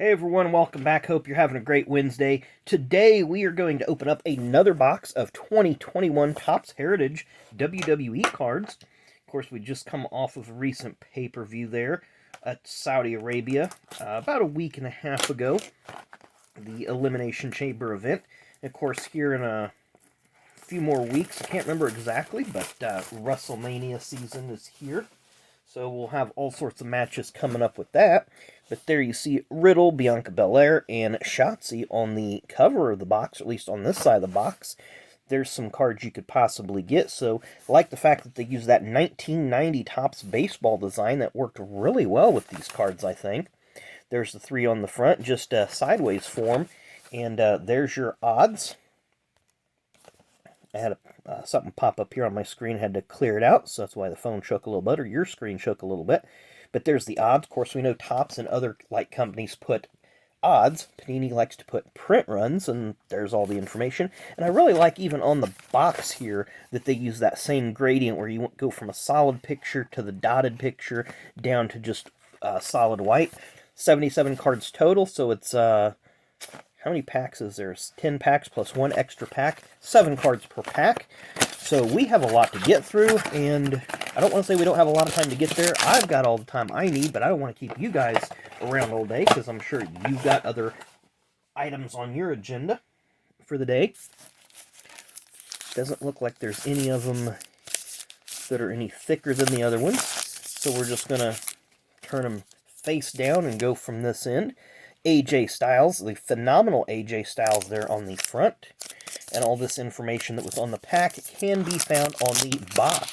Hey everyone, welcome back. Hope you're having a great Wednesday. Today we are going to open up another box of 2021 Topps Heritage WWE cards. Of course, we just come off of a recent pay-per-view there at Saudi Arabia about a week and a half ago. The Elimination Chamber event. Of course, here in a few more weeks, I can't remember exactly, but WrestleMania season is here. So we'll have all sorts of matches coming up with that. But there you see Riddle, Bianca Belair, and Shotzi on the cover of the box, or at least on this side of the box. There's some cards you could possibly get. So I like the fact that they use that 1990 Topps baseball design that worked really well with these cards, I think. There's the three on the front, just sideways form. And there's your odds. I had something pop up here on my screen, had to clear it out, so that's why the phone shook a little bit, or your screen shook a little bit. But there's the odds. Of course, we know Topps and other like companies put odds. Panini likes to put print runs, and there's all the information. And I really like even on the box here that they use that same gradient where you go from a solid picture to the dotted picture down to just solid white. 77 cards total, so it's how many packs is there? 10 packs plus one extra pack. 7 cards per pack. So we have a lot to get through, and I don't want to say we don't have a lot of time to get there. I've got all the time I need, but I don't want to keep you guys around all day, because I'm sure you've got other items on your agenda for the day. Doesn't look like there's any of them that are any thicker than the other ones. So we're just going to turn them face down and go from this end. AJ Styles, the phenomenal AJ Styles there on the front. And all this information that was on the pack can be found on the box.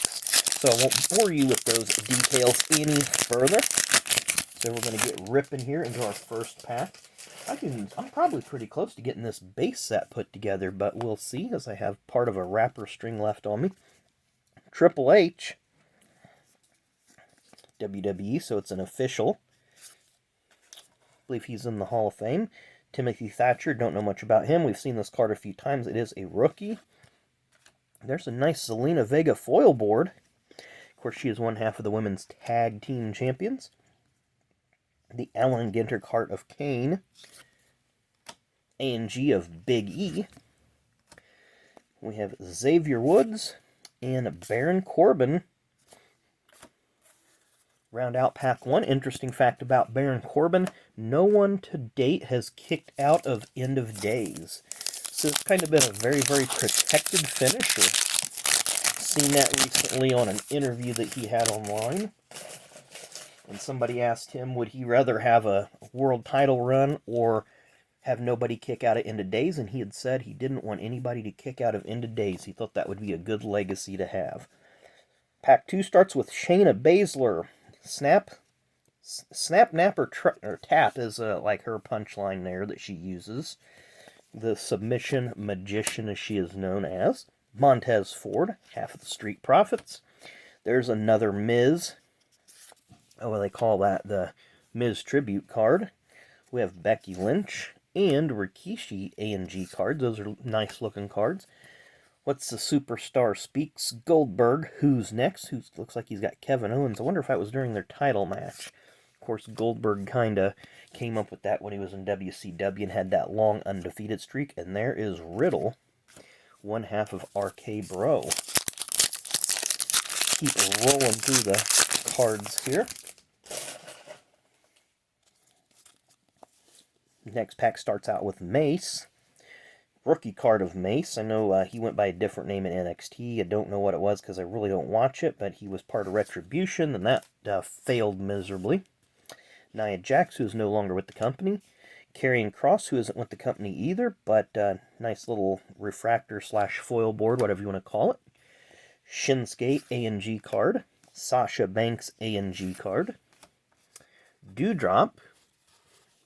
So I won't bore you with those details any further. So we're going to get ripping here into our first pack. I'm probably pretty close to getting this base set put together, but we'll see, as I have part of a wrapper string left on me. Triple H, WWE, so it's an official. I believe he's in the Hall of Fame. Timothy Thatcher, don't know much about him. We've seen this card a few times. It is a rookie. There's a nice Zelina Vega foil board. Of course, she is one half of the women's tag team champions. The Allen Ginter card of Kane. A&G of Big E. We have Xavier Woods and Baron Corbin. Round out pack one. Interesting fact about Baron Corbin, no one to date has kicked out of End of Days. So it's kind of been a very, very protected finisher. Seen that recently on an interview that he had online. And somebody asked him, would he rather have a world title run or have nobody kick out of End of Days? And he had said he didn't want anybody to kick out of End of Days. He thought that would be a good legacy to have. Pack two starts with Shayna Basler. Snap, nap, or tap is like her punchline there that she uses. The submission magician, as she is known as. Montez Ford, half of the Street Profits. There's another Miz. Oh, they call that the Miz tribute card. We have Becky Lynch and Rikishi A&G cards. Those are nice looking cards. What's the Superstar Speaks? Goldberg. Who's next? Who looks like he's got Kevin Owens. I wonder if that was during their title match. Of course, Goldberg kind of came up with that when he was in WCW and had that long undefeated streak. And there is Riddle, one half of RK Bro. Keep rolling through the cards here. Next pack starts out with Mace. Rookie card of Mace. I know he went by a different name in NXT. I don't know what it was because I really don't watch it, but he was part of Retribution, and that failed miserably. Nia Jax, who is no longer with the company. Karrion Kross, who isn't with the company either, but nice little refractor / foil board, whatever you want to call it. Shinsuke A&G card. Sasha Banks A&G card. Doudrop,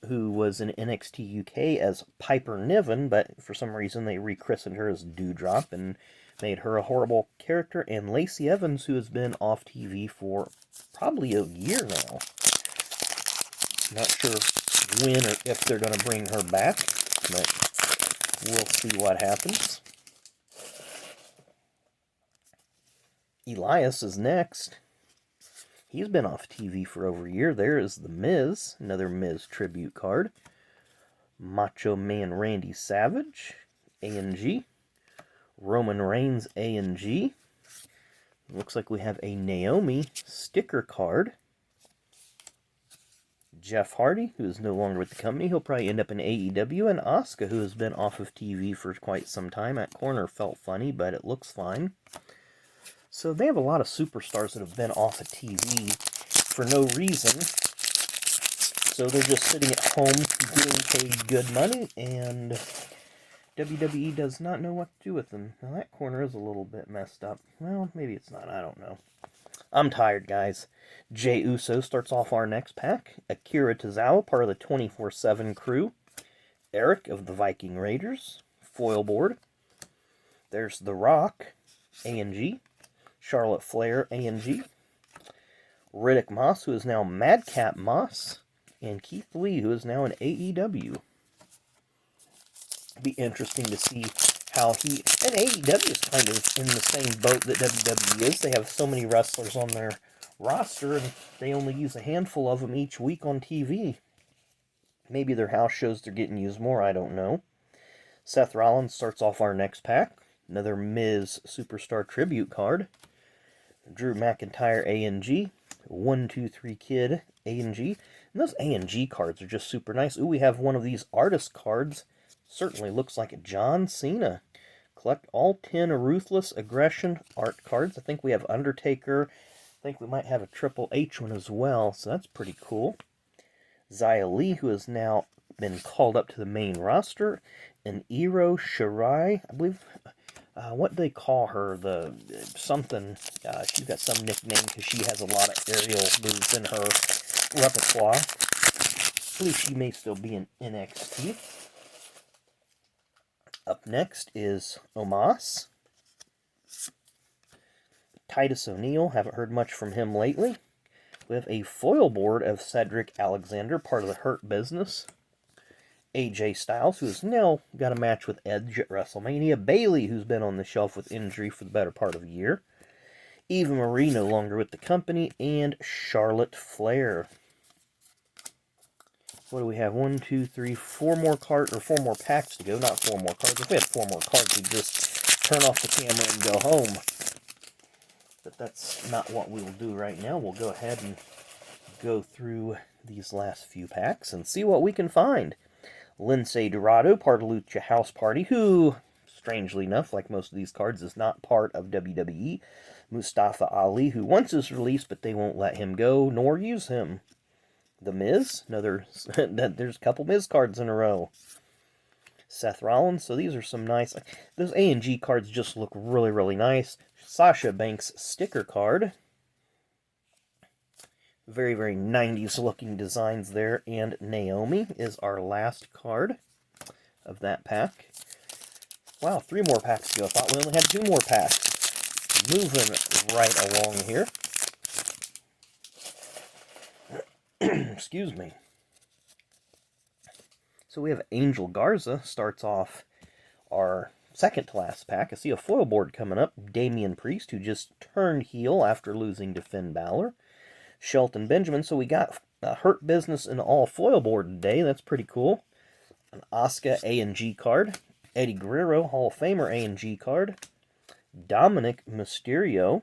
who was in NXT UK as Piper Niven, but for some reason they rechristened her as Doudrop and made her a horrible character. And Lacey Evans, who has been off TV for probably a year now. Not sure when or if they're going to bring her back, but we'll see what happens. Elias is next. He's been off TV for over a year. There is The Miz, another Miz tribute card. Macho Man Randy Savage, A&G. Roman Reigns, A&G. Looks like we have a Naomi sticker card. Jeff Hardy, who is no longer with the company. He'll probably end up in AEW. And Asuka, who has been off of TV for quite some time. That corner felt funny, but it looks fine. So they have a lot of superstars that have been off of TV for no reason. So they're just sitting at home getting paid good money, and WWE does not know what to do with them. Now that corner is a little bit messed up. Well, maybe it's not. I don't know. I'm tired, guys. Jey Uso starts off our next pack. Akira Tazawa, part of the 24/7 crew. Eric of the Viking Raiders. Foil board. There's The Rock, A&G. Charlotte Flair, A&G. Riddick Moss, who is now Madcap Moss. And Keith Lee, who is now in AEW. Be interesting to see how he... And AEW is kind of in the same boat that WWE is. They have so many wrestlers on their roster, and they only use a handful of them each week on TV. Maybe their house shows they're getting used more, I don't know. Seth Rollins starts off our next pack. Another Miz Superstar Tribute card. Drew McIntyre, A&G. 1-2-3 Kid, A&G. And those A&G cards are just super nice. Ooh, we have one of these artist cards. Certainly looks like a John Cena. Collect all 10 Ruthless Aggression art cards. I think we have Undertaker. I think we might have a Triple H one as well, so that's pretty cool. Xia Li, who has now been called up to the main roster. And Io Shirai, I believe... what do they call her? Something. She's got some nickname because she has a lot of aerial moves in her repertoire. I believe she may still be in NXT. Up next is Omos. Titus O'Neil. Haven't heard much from him lately. We have a foil board of Cedric Alexander, part of the Hurt Business. AJ Styles, who has now got a match with Edge at WrestleMania. Bayley, who's been on the shelf with injury for the better part of a year. Eva Marie, no longer with the company. And Charlotte Flair. What do we have? 1, 2, 3, 4 more cards, or 4 more packs to go. Not 4 more cards. If we had 4 more cards, we'd just turn off the camera and go home. But that's not what we'll do right now. We'll go ahead and go through these last few packs and see what we can find. Lince Dorado, part of Lucha House Party, who, strangely enough, like most of these cards, is not part of WWE. Mustafa Ali, who once is released, but they won't let him go, nor use him. The Miz, there's a couple Miz cards in a row. Seth Rollins, so these are some nice... Those A&G cards just look really, really nice. Sasha Banks sticker card. Very, very 90s looking designs there. And Naomi is our last card of that pack. Wow, 3 more packs to go. I thought we only had 2 more packs. Moving right along here. Excuse me. So we have Angel Garza starts off our second to last pack. I see a foil board coming up. Damian Priest, who just turned heel after losing to Finn Balor. Shelton Benjamin. So we got Hurt Business in all foil board today. That's pretty cool. An Asuka A&G card. Eddie Guerrero, Hall of Famer A&G card. Dominic Mysterio.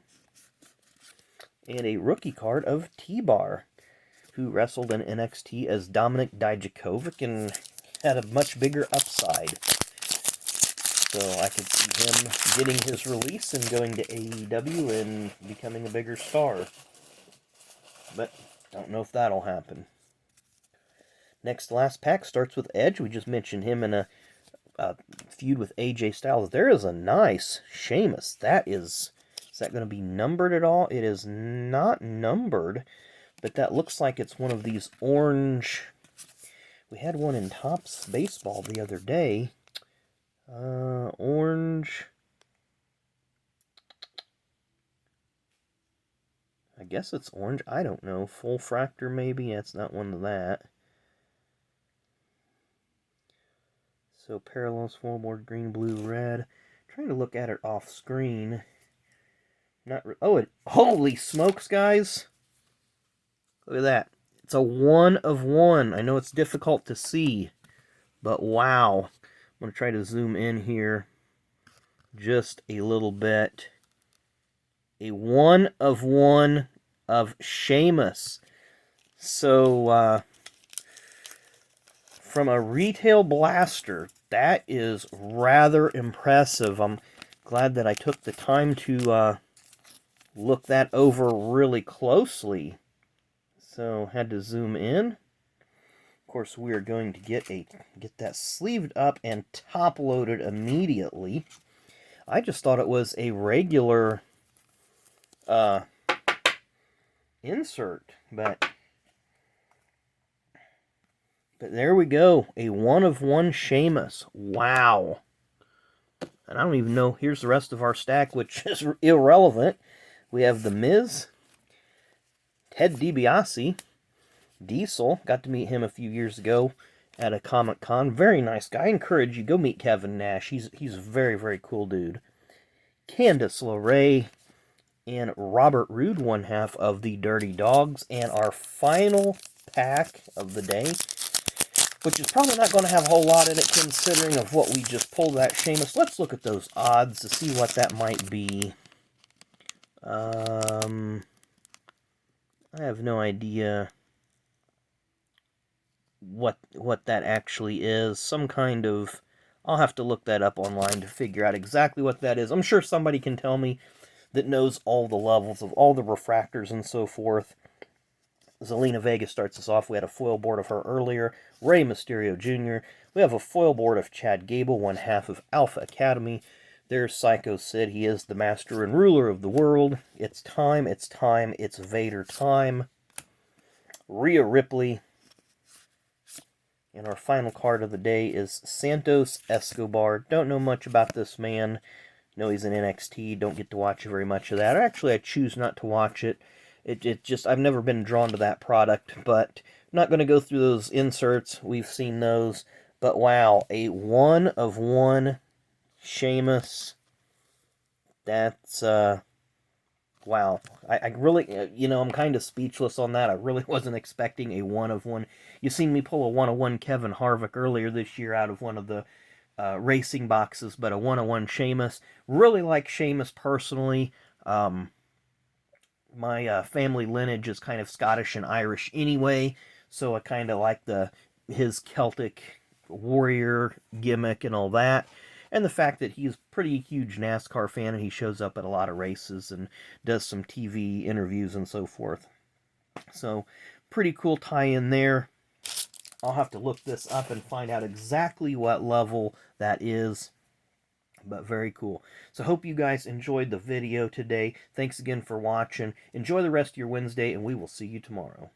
And a rookie card of T-Bar, who wrestled in NXT as Dominic Dijakovic and had a much bigger upside. So I could see him getting his release and going to AEW and becoming a bigger star. But don't know if that'll happen. Next to last pack starts with Edge. We just mentioned him in a feud with AJ Styles. There is a nice Sheamus. Is that going to be numbered at all? It is not numbered, but that looks like it's one of these orange... We had one in Topps Baseball the other day. Orange... I guess it's orange. I don't know. Full fractor, maybe? Yeah, it's not one of that. So, parallels, full board, green, blue, red. Trying to look at it off screen. Holy smokes, guys! Look at that. It's a 1 of 1. I know it's difficult to see, But wow, I'm going to try to zoom in here just a little bit. A 1/1 of Sheamus. So, from a retail blaster, that is rather impressive. I'm glad that I took the time to look that over really closely. So, had to zoom in. Of course, we are going to get that sleeved up and top loaded immediately. I just thought it was a regular insert, but there we go, a 1/1 Sheamus. Wow. And I don't even know, here's the rest of our stack, which is irrelevant. We have The Miz, Ted DiBiase, Diesel, got to meet him a few years ago at a Comic-Con. Very nice guy. I encourage you, go meet Kevin Nash. He's a very, very cool dude. Candice LeRae, and Robert Roode, one half of the Dirty Dogs. And our final pack of the day, which is probably not going to have a whole lot in it considering of what we just pulled that Sheamus. Let's look at those odds to see what that might be. I have no idea what that actually is. Some kind of... I'll have to look that up online to figure out exactly what that is. I'm sure somebody can tell me that knows all the levels of all the refractors and so forth. Zelina Vega starts us off. We had a foil board of her earlier. Rey Mysterio Jr. We have a foil board of Chad Gable, one half of Alpha Academy. There's Psycho Sid. He is the master and ruler of the world. It's time, it's time, it's Vader time. Rhea Ripley. And our final card of the day is Santos Escobar. Don't know much about this man. Know he's in NXT. Don't get to watch very much of that. Actually, I choose not to watch it. It just, I've never been drawn to that product. But I'm not going to go through those inserts. We've seen those. But wow, a 1/1 Sheamus. That's, wow. I really, you know, I'm kind of speechless on that. I really wasn't expecting a 1/1. You seen me pull a 1/1 Kevin Harvick earlier this year out of one of the racing boxes, but a 1/1 Sheamus. Really like Sheamus personally. My family lineage is kind of Scottish and Irish anyway, so I kind of like his Celtic warrior gimmick and all that. And the fact that he's a pretty huge NASCAR fan and he shows up at a lot of races and does some TV interviews and so forth. So, pretty cool tie-in there. I'll have to look this up and find out exactly what level that is. But very cool. So hope you guys enjoyed the video today. Thanks again for watching. Enjoy the rest of your Wednesday, and we will see you tomorrow.